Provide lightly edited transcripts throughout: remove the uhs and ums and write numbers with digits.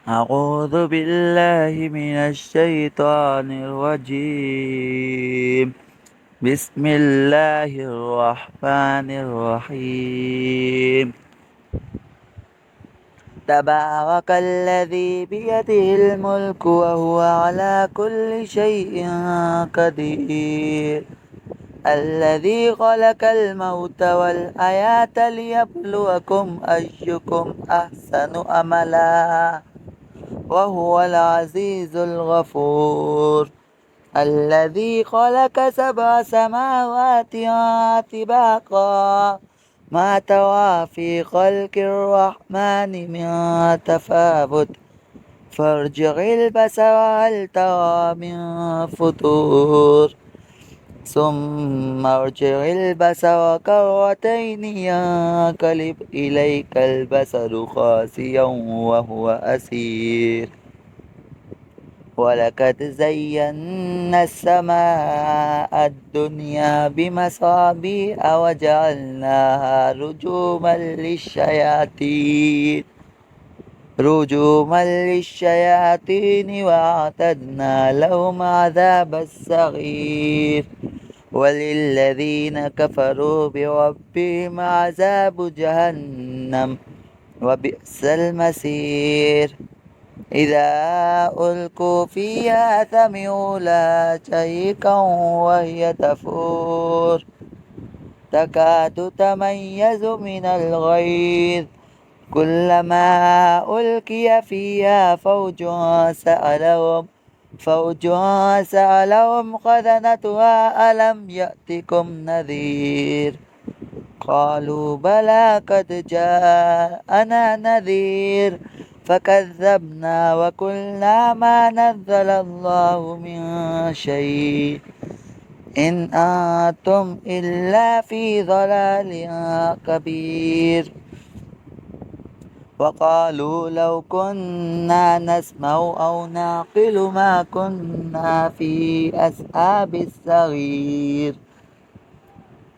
أعوذ بالله من الشيطان الرجيم. بسم الله الرحمن الرحيم. تبارك الذي بيده الملك وهو على كل شيء قدير. الذي خلق الموت والحياة ليبلوكم أيكم أحسن أملا وهو العزيز الغفور. الذي خلق 7 سماوات طباقا ما ترى في خلق الرحمن من تفاوت فارجع البصر هل ترى من فطور ثم ارجع البصر كرتين ينقلب إليك البصر خاسئا وهو أسير. ولقد زينا السماء الدنيا بمصابيح وجعلناها رجوما للشياطين وأعتدنا لهم عذاب السعير. وللذين كفروا بربهم عذاب جهنم وبئس المصير. إذا ألقوا فيها سمعوا لها شهيقا وهي تفور تكاد تميز من الغيظ كلما ألقي فيها فوج سألهم خزنتها ألم يأتكم نذير قالوا بلى قد جاءنا نذير فكذبنا وقلنا ما نزل الله من شيء إن أنتم إلا في ضلال كبير. وقالوا لو كنا نسمع أو نعقل ما كنا في أصحاب السعير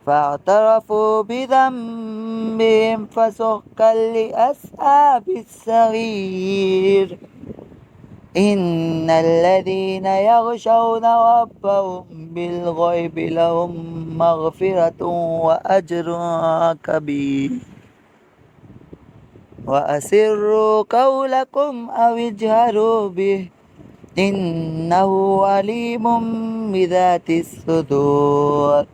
فاعترفوا بذنبهم فسحقا لأصحاب السعير. إن الذين يخشون ربهم بالغيب لهم مغفرة وأجر كبير. وأسروا قولكم أو اجهروا به إنه عليم بذات الصدور.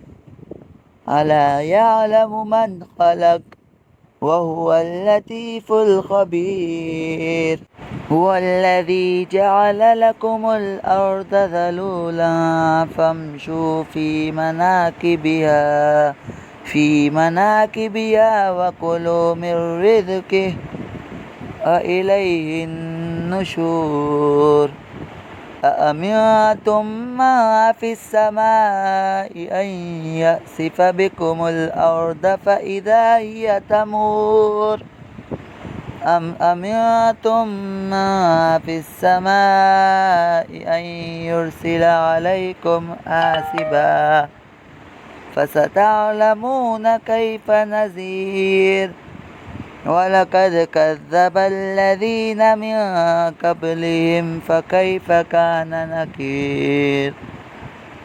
ألا يعلم من خلق وهو اللطيف الخبير. هو الذي جعل لكم الأرض ذلولا فامشوا في مناكبها وكلوا من رزقه وإليه النشور. أأمنتم ما في السماء أن يأسف بكم الأرض فإذا هي تمور أم أمنتم ما في السماء أن يرسل عليكم حاسبا فستعلمون كيف نذير. ولقد كذب الذين من قبلهم فكيف كان نكير.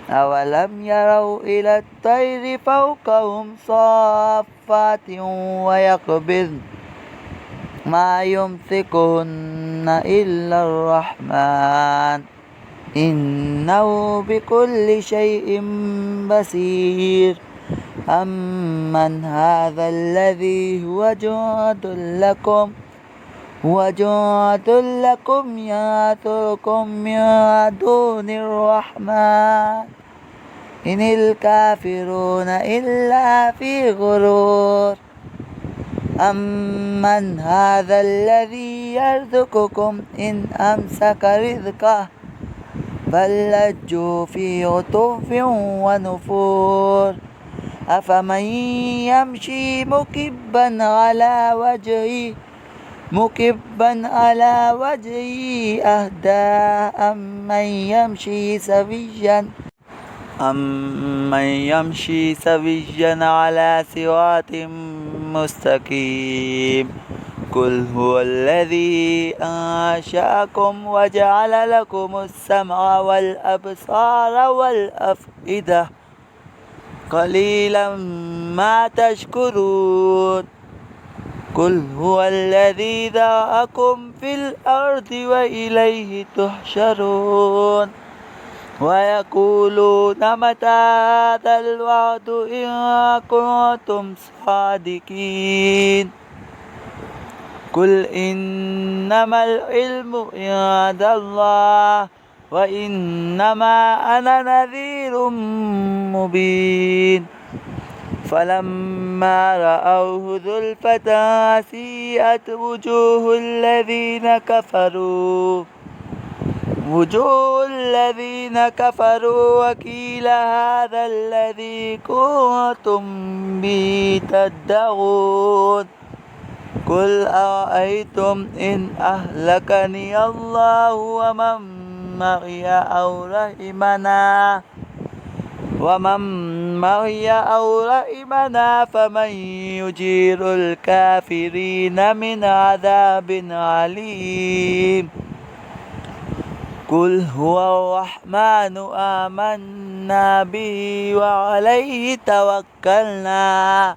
أولم يروا إلى الطير فوقهم صافات ويقبضن ما يمسكهن إلا الرحمن إنه بكل شيء بصير. أمن هذا الذي هو جند لكم ينصركم من دون الرحمن إن الكافرون إلا في غرور. أمن هذا الذي يرزقكم إن أمسك رزقه بل لجوا في عتو ونفور. أفمن يمشي مكبا على وجهه أهدى أمن يمشي سويا على صراط مستقيم. قل هو الذي أنشأكم وجعل لكم السمع والأبصار والأفئدة قليلا ما تشكرون قل هو الذي ذرأكم في الأرض وإليه تحشرون ويقولون متى هذا الوعد إن كنتم صادقين قل إنما العلم عند الله وإنما أنا نذير مبين فلما رأوه زلفة سيئت وجوه الذين كفروا وقيل هذا الذي كنتم به تدعون قل أرأيتم إن أهلكني الله ومن معي أو رحمنا فمن يجير الكافرين من عذاب عليم قل هو الرحمن آمنا به وعليه توكلنا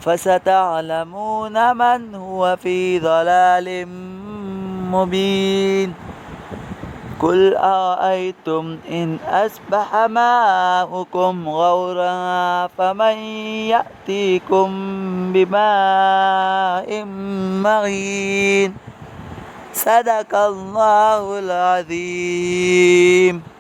فستعلمون من هو في ضلال مبين قل أرأيتم إن أصبح ماؤكم غورا فمن يأتيكم بماء معين صدق الله العظيم.